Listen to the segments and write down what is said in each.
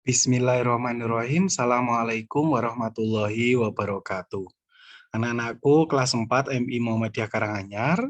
Bismillahirrahmanirrahim. Assalamualaikum warahmatullahi wabarakatuh. Anak-anakku kelas 4 MI Muhammadiyah Karanganyar,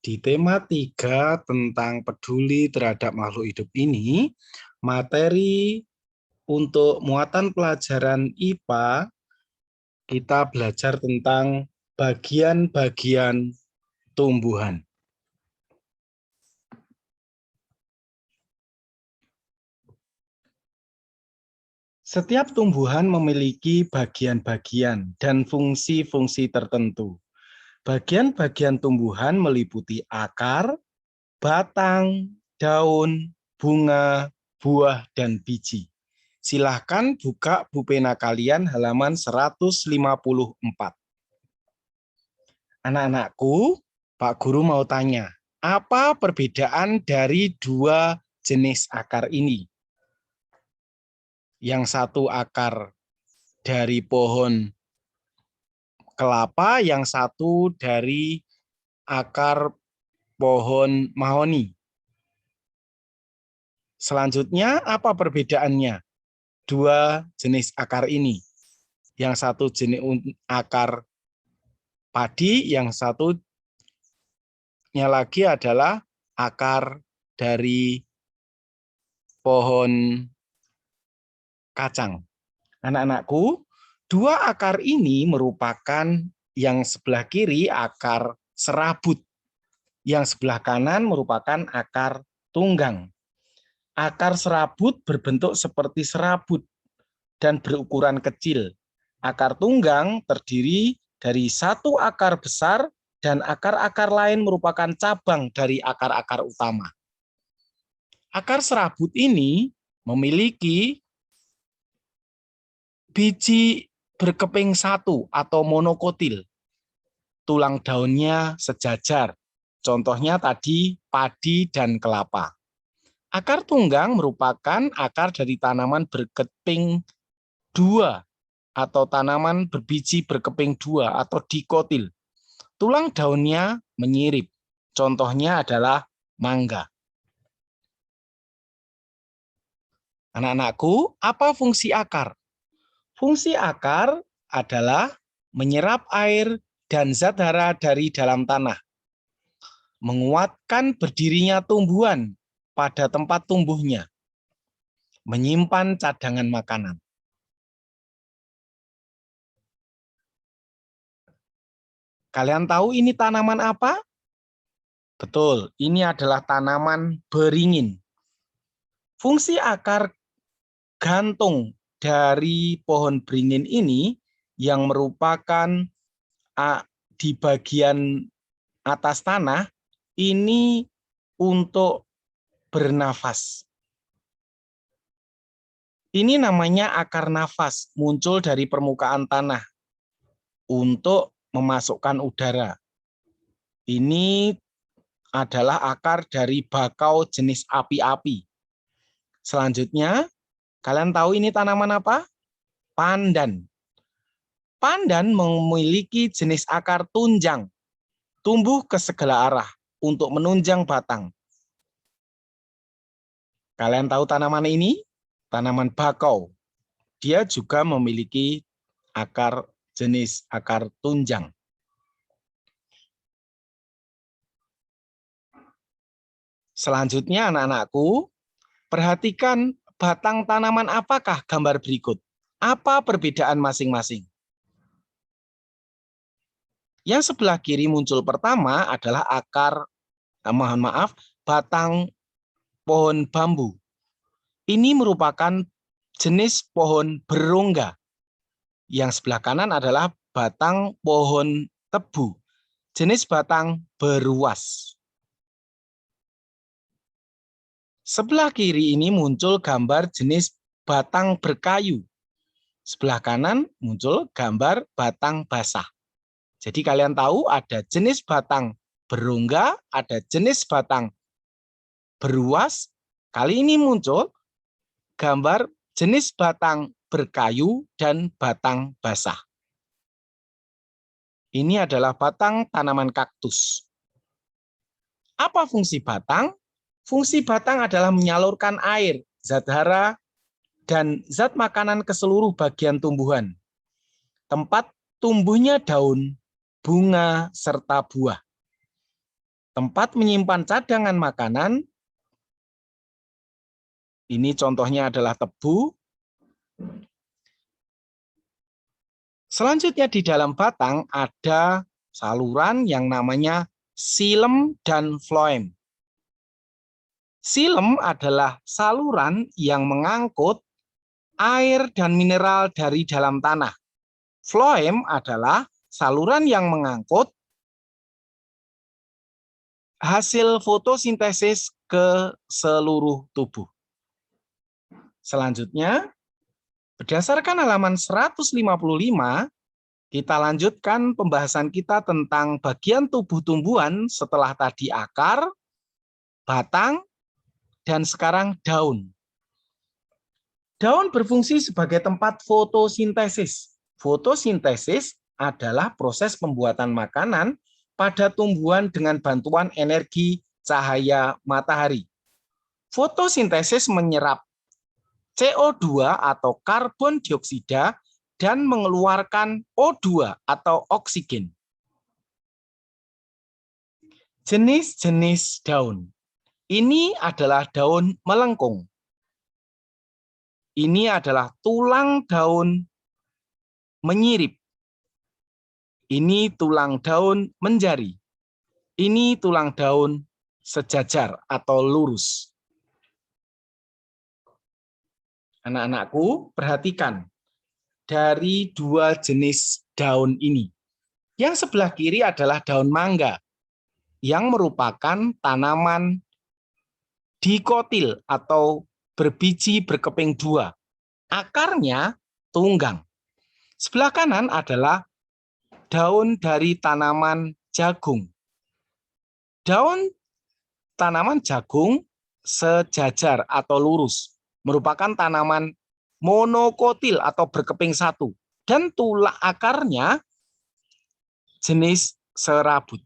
di tema 3 tentang peduli terhadap makhluk hidup ini, materi untuk muatan pelajaran IPA, kita belajar tentang bagian-bagian tumbuhan. Setiap tumbuhan memiliki bagian-bagian dan fungsi-fungsi tertentu. Bagian-bagian tumbuhan meliputi akar, batang, daun, bunga, buah, dan biji. Silahkan buka pulpena kalian halaman 154. Anak-anakku, Pak Guru mau tanya, apa perbedaan dari dua jenis akar ini? Yang satu akar dari pohon kelapa, yang satu dari akar pohon mahoni. Selanjutnya, apa perbedaannya? Dua jenis akar ini. Yang satu jenis akar padi, yang satunya lagi adalah akar dari pohon kacang. Anak-anakku, dua akar ini merupakan yang sebelah kiri akar serabut, yang sebelah kanan merupakan akar tunggang. Akar serabut berbentuk seperti serabut dan berukuran kecil. Akar tunggang terdiri dari satu akar besar dan akar-akar lain merupakan cabang dari akar-akar utama. Akar serabut ini memiliki biji berkeping satu atau monokotil. Tulang daunnya sejajar. Contohnya tadi padi dan kelapa. Akar tunggang merupakan akar dari tanaman berkeping dua atau tanaman berbiji berkeping dua atau dikotil. Tulang daunnya menyirip. Contohnya adalah mangga. Anak-anakku, apa fungsi akar? Fungsi akar adalah menyerap air dan zat hara dari dalam tanah, menguatkan berdirinya tumbuhan pada tempat tumbuhnya, menyimpan cadangan makanan. Kalian tahu ini tanaman apa? Betul, ini adalah tanaman beringin. Fungsi akar gantung dari pohon beringin ini yang merupakan di bagian atas tanah ini untuk bernafas. Ini namanya akar nafas, muncul dari permukaan tanah untuk memasukkan udara. Ini adalah akar dari bakau jenis api-api. Selanjutnya, kalian tahu ini tanaman apa? Pandan. Pandan memiliki jenis akar tunjang, tumbuh ke segala arah untuk menunjang batang. Kalian tahu tanaman ini? Tanaman bakau. Dia juga memiliki akar jenis akar tunjang. Selanjutnya anak-anakku, perhatikan batang tanaman apakah gambar berikut. Apa perbedaan masing-masing? Yang sebelah kiri muncul pertama adalah akar, batang pohon bambu. Ini merupakan jenis pohon berongga. Yang sebelah kanan adalah batang pohon tebu, jenis batang beruas. Sebelah kiri ini muncul gambar jenis batang berkayu. Sebelah kanan muncul gambar batang basah. Jadi kalian tahu ada jenis batang berongga, ada jenis batang beruas. Kali ini muncul gambar jenis batang berkayu dan batang basah. Ini adalah batang tanaman kaktus. Apa fungsi batang? Fungsi batang adalah menyalurkan air, zat hara, dan zat makanan ke seluruh bagian tumbuhan. Tempat tumbuhnya daun, bunga, serta buah. Tempat menyimpan cadangan makanan, ini contohnya adalah tebu. Selanjutnya di dalam batang ada saluran yang namanya xilem dan floem. Xilem adalah saluran yang mengangkut air dan mineral dari dalam tanah. Floem adalah saluran yang mengangkut hasil fotosintesis ke seluruh tubuh. Selanjutnya, berdasarkan halaman 155, kita lanjutkan pembahasan kita tentang bagian tubuh tumbuhan setelah tadi akar, batang, dan sekarang daun. Daun berfungsi sebagai tempat fotosintesis. Fotosintesis adalah proses pembuatan makanan pada tumbuhan dengan bantuan energi cahaya matahari. Fotosintesis menyerap CO2 atau karbon dioksida dan mengeluarkan O2 atau oksigen. Jenis-jenis daun. Ini adalah daun melengkung. Ini adalah tulang daun menyirip. Ini tulang daun menjari. Ini tulang daun sejajar atau lurus. Anak-anakku, perhatikan dari dua jenis daun ini. Yang sebelah kiri adalah daun mangga, yang merupakan tanaman dikotil atau berbiji berkeping dua. Akarnya tunggang. Sebelah kanan adalah daun dari tanaman jagung. Daun tanaman jagung sejajar atau lurus, merupakan tanaman monokotil atau berkeping satu. Dan tulang akarnya jenis serabut.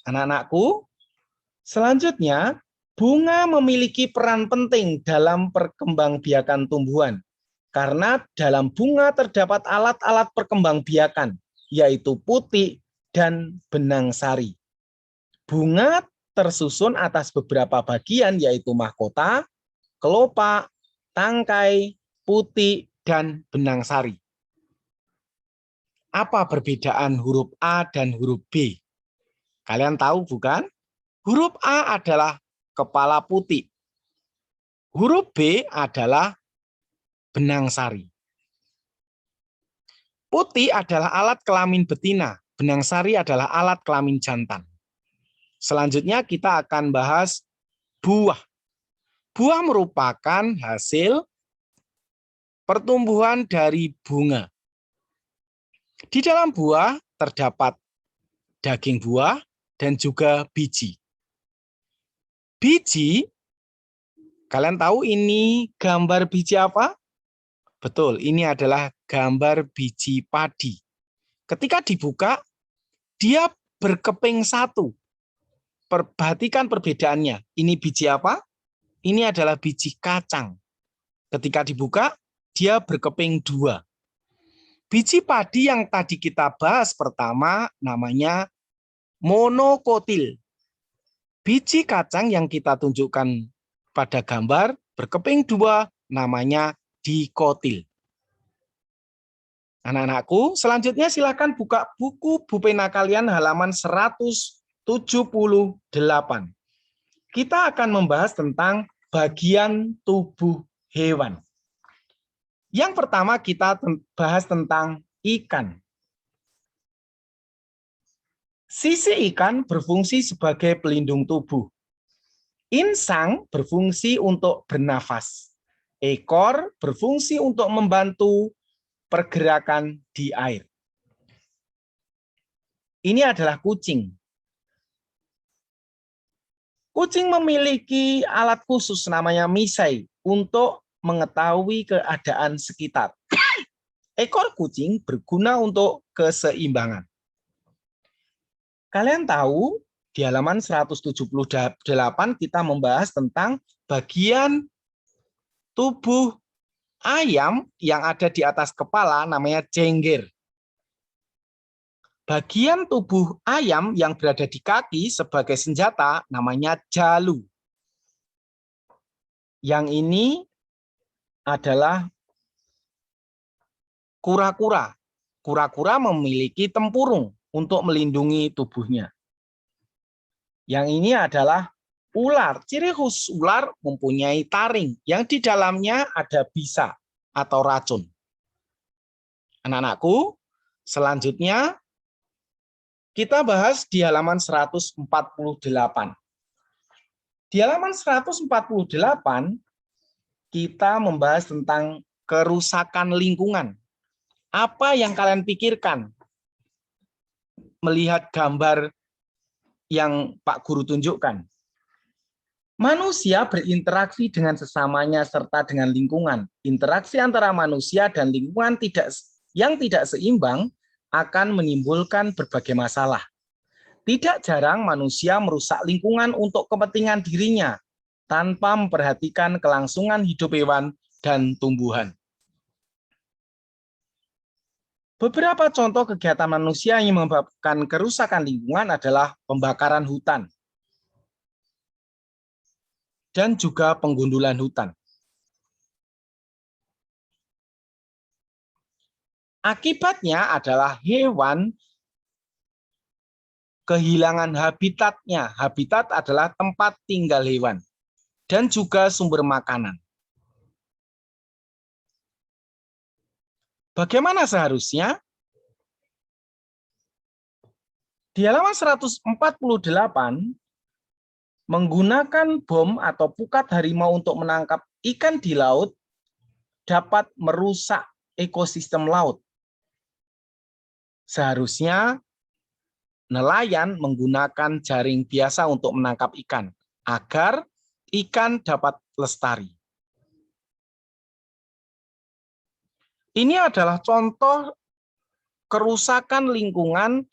Anak-anakku, selanjutnya, bunga memiliki peran penting dalam perkembangbiakan tumbuhan. Karena dalam bunga terdapat alat-alat perkembangbiakan, yaitu putik dan benang sari. Bunga tersusun atas beberapa bagian, yaitu mahkota, kelopak, tangkai, putik, dan benang sari. Apa perbedaan huruf A dan huruf B? Kalian tahu bukan? Huruf A adalah kepala putik. Huruf B adalah benang sari. Putik adalah alat kelamin betina. Benang sari adalah alat kelamin jantan. Selanjutnya kita akan bahas buah. Buah merupakan hasil pertumbuhan dari bunga. Di dalam buah terdapat daging buah dan juga biji. Biji, kalian tahu ini gambar biji apa? Betul, ini adalah gambar biji padi. Ketika dibuka, dia berkeping satu. Perhatikan perbedaannya. Ini biji apa? Ini adalah biji kacang. Ketika dibuka, dia berkeping dua. Biji padi yang tadi kita bahas pertama namanya monokotil. Biji kacang yang kita tunjukkan pada gambar berkeping dua namanya dikotil. Anak-anakku, selanjutnya silakan buka buku Bupena kalian halaman 178. Kita akan membahas tentang bagian tubuh hewan. Yang pertama kita bahas tentang ikan. Sisi ikan berfungsi sebagai pelindung tubuh. Insang berfungsi untuk bernafas. Ekor berfungsi untuk membantu pergerakan di air. Ini adalah kucing. Kucing memiliki alat khusus namanya misai untuk mengetahui keadaan sekitar. Ekor kucing berguna untuk keseimbangan. Kalian tahu di halaman 178 kita membahas tentang bagian Tubuh ayam yang ada di atas kepala namanya cengger. Bagian tubuh ayam yang berada di kaki sebagai senjata namanya jalu. Yang ini adalah kura-kura. Kura-kura memiliki tempurung untuk melindungi tubuhnya. Yang ini adalah ular. Ciri khusus ular mempunyai taring yang di dalamnya ada bisa atau racun. Anak-anakku, selanjutnya kita bahas di halaman 148. Di halaman 148, kita membahas tentang kerusakan lingkungan. Apa yang kalian pikirkan melihat gambar yang Pak Guru tunjukkan? Manusia berinteraksi dengan sesamanya serta dengan lingkungan. Interaksi antara manusia dan lingkungan yang tidak seimbang akan menimbulkan berbagai masalah. Tidak jarang manusia merusak lingkungan untuk kepentingan dirinya tanpa memperhatikan kelangsungan hidup hewan dan tumbuhan. Beberapa contoh kegiatan manusia yang menyebabkan kerusakan lingkungan adalah pembakaran hutan dan juga penggundulan hutan. Akibatnya adalah hewan kehilangan habitatnya. Habitat adalah tempat tinggal hewan dan juga sumber makanan. Bagaimana seharusnya? Di halaman 148, menggunakan bom atau pukat harimau untuk menangkap ikan di laut dapat merusak ekosistem laut. Seharusnya nelayan menggunakan jaring biasa untuk menangkap ikan agar ikan dapat lestari. Ini adalah contoh kerusakan lingkungan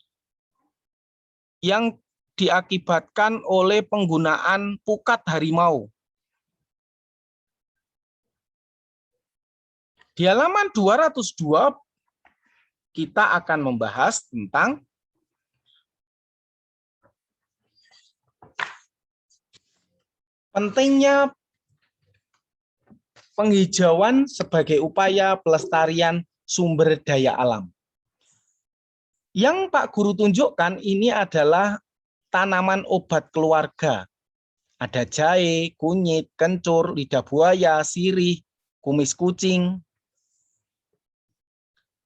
yang diakibatkan oleh penggunaan pukat harimau. Di halaman 202, kita akan membahas tentang pentingnya penghijauan sebagai upaya pelestarian sumber daya alam. Yang Pak Guru tunjukkan ini adalah tanaman obat keluarga. Ada jahe, kunyit, kencur, lidah buaya, sirih, kumis kucing.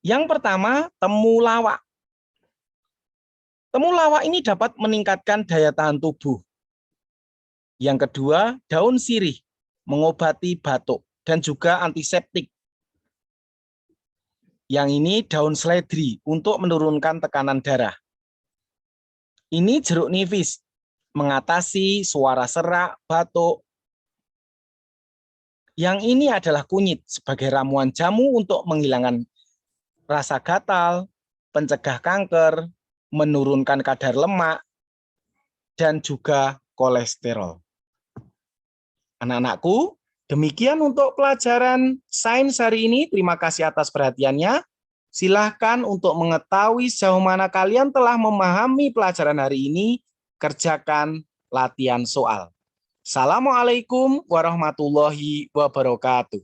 Yang pertama, temulawak. Temulawak ini dapat meningkatkan daya tahan tubuh. Yang kedua, daun sirih, mengobati batuk dan juga antiseptik. Yang ini daun seledri untuk menurunkan tekanan darah. Ini jeruk nipis, mengatasi suara serak, batuk. Yang ini adalah kunyit sebagai ramuan jamu untuk menghilangkan rasa gatal, pencegah kanker, menurunkan kadar lemak, dan juga kolesterol. Anak-anakku, demikian untuk pelajaran sains hari ini. Terima kasih atas perhatiannya. Silahkan untuk mengetahui sejauh mana kalian telah memahami pelajaran hari ini, kerjakan latihan soal. Assalamualaikum warahmatullahi wabarakatuh.